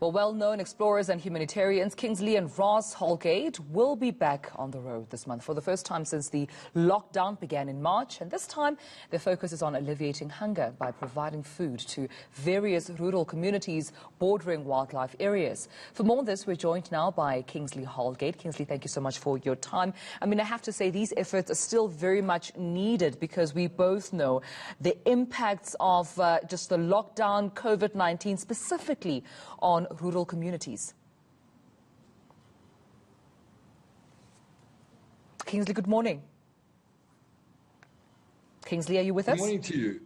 Well, well-known explorers and humanitarians Kingsley and Ross Holgate will be back on the road this month for the first time since the lockdown began in March. And this time, their focus is on alleviating hunger by providing food to various rural communities bordering wildlife areas. For more on this, we're joined now by Kingsley Holgate. Kingsley, thank you so much for your time. I mean, I have to say these efforts are still very much needed because we both know the impacts of just the lockdown, COVID-19, specifically on rural communities. Kingsley, good morning. Kingsley, are you with us? Good morning to you.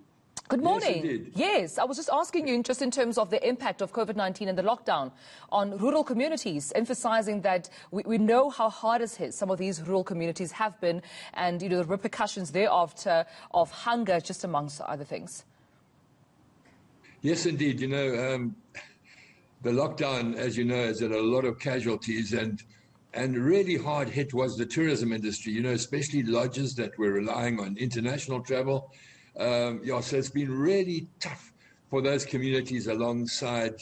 Good morning. Yes, indeed. Yes, I was just asking you just in terms of the impact of COVID-19 and the lockdown on rural communities, emphasizing that we know how hard it hit some of these rural communities have been and, you know, the repercussions thereafter of hunger, just amongst other things. Yes, indeed. You know, the lockdown, as you know, has had a lot of casualties, and really hard hit was the tourism industry, you know, especially lodges that were relying on international travel. Yeah, so it's been really tough for those communities alongside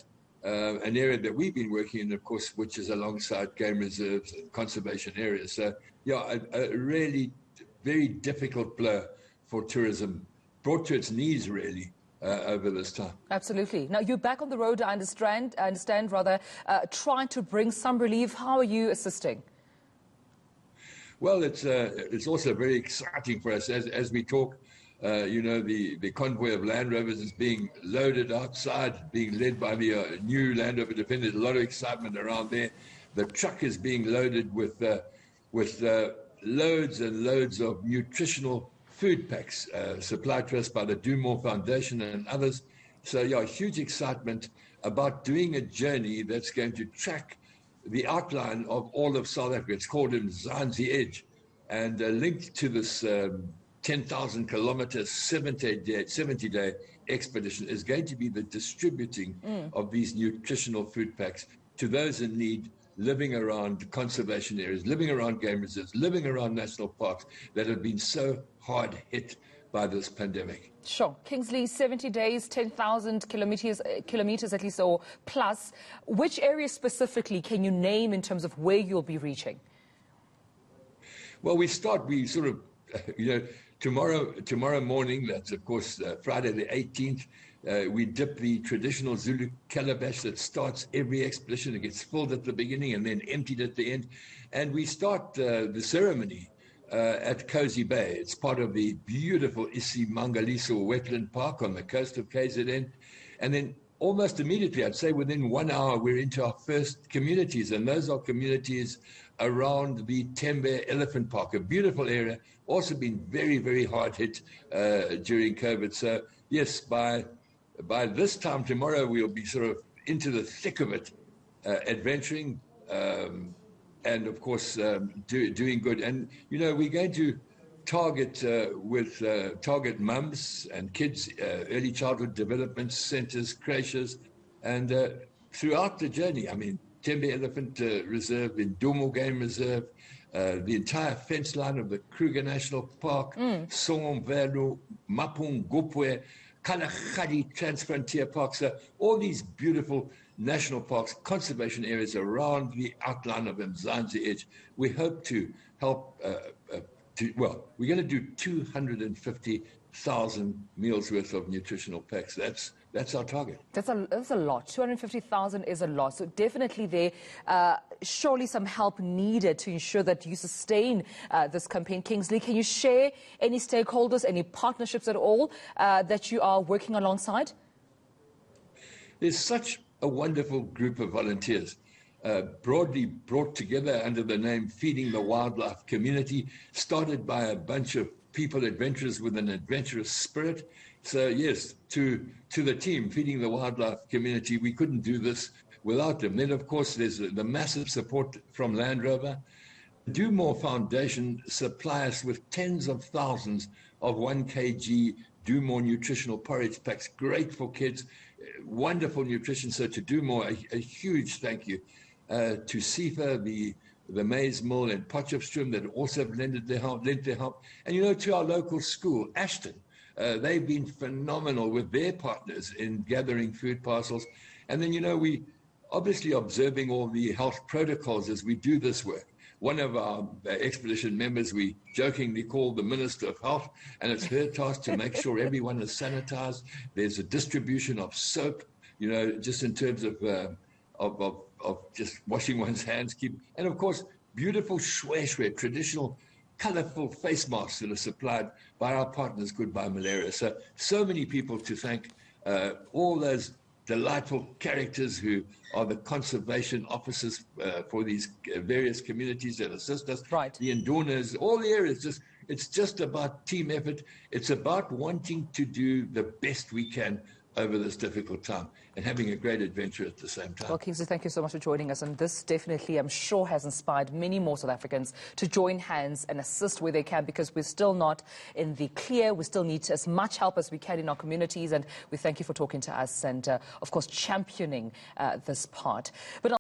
an area that we've been working in, of course, which is alongside game reserves and conservation areas. So, yeah, a really very difficult blow for tourism, brought to its knees, really. Over this time. Absolutely. Now, you're back on the road, I understand trying to bring some relief. How are you assisting? Well, it's also very exciting for us as we talk. You know, the convoy of Land Rovers is being loaded outside, being led by the new Land Rover Defender. There's a lot of excitement around there. The truck is being loaded with loads and loads of nutritional food packs supplied to us by the Do More Foundation and others. So, yeah, huge excitement about doing a journey that's going to track the outline of all of South Africa. It's called Mzansi Edge, and linked to this 10,000 kilometer, 70-day expedition is going to be the distributing of these nutritional food packs to those in need, living around conservation areas, living around game reserves, living around national parks that have been so hard hit by this pandemic. Sure. Kingsley, 70 days, 10,000 kilometers at least or plus. Which areas specifically can you name in terms of where you'll be reaching? Well, we sort of, you know, tomorrow morning, that's of course Friday the 18th, we dip the traditional Zulu calabash that starts every expedition. It gets filled at the beginning and then emptied at the end. And we start the ceremony at Cozy Bay. It's part of the beautiful Isimangaliso wetland park on the coast of KZN. And then almost immediately, I'd say within 1 hour, we're into our first communities. And those are communities around the Tembe Elephant Park, a beautiful area, also been very, very hard hit during COVID. So, yes, by this time tomorrow, we'll be sort of into the thick of it, adventuring, and of course, doing good. And, you know, we're going to target target mums and kids, early childhood development centers, creches, and throughout the journey, I mean, Tembe Elephant Reserve, in Dumo Game Reserve, the entire fence line of the Kruger National Park, Somvelo, Mapung, Gopwe, Kalahari Transfrontier Park. So all these beautiful national parks, conservation areas around the outline of Mzansi Edge. We hope to help, well, we're going to do 250,000 meals worth of nutritional packs. That's our target. That's a lot. 250,000 is a lot. So definitely there surely some help needed to ensure that you sustain this campaign. Kingsley, can you share any stakeholders, any partnerships at all that you are working alongside? There's such a wonderful group of volunteers, broadly brought together under the name Feeding the Wildlife Community, started by a bunch of people, adventurers with an adventurous spirit. So yes, to the team, Feeding the Wildlife Community, we couldn't do this without them. Then, of course, there's the massive support from Land Rover. Do More Foundation supply us with tens of thousands of 1 kg Do More nutritional porridge packs, great for kids, wonderful nutrition. So to Do More, a huge thank you to SIFA, the maize mill in Potchefstroom that also lent their help. And, you know, to our local school, Ashton, they've been phenomenal with their partners in gathering food parcels. And then, you know, we obviously observing all the health protocols as we do this work. One of our expedition members, we jokingly call the Minister of Health, and it's her task to make sure everyone is sanitized. There's a distribution of soap, just in terms of just washing one's hands, and of course, beautiful shwe, traditional, colorful face masks that are supplied by our partners, Goodbye Malaria. So many people to thank, all those delightful characters who are the conservation officers for these various communities that assist us, right. The Indonors, all the areas. It's just about team effort. It's about wanting to do the best we can over this difficult time and having a great adventure at the same time. Well, Kingsley, thank you so much for joining us. And this definitely, I'm sure, has inspired many more South Africans to join hands and assist where they can, because we're still not in the clear. We still need as much help as we can in our communities. And we thank you for talking to us and, of course, championing this part. But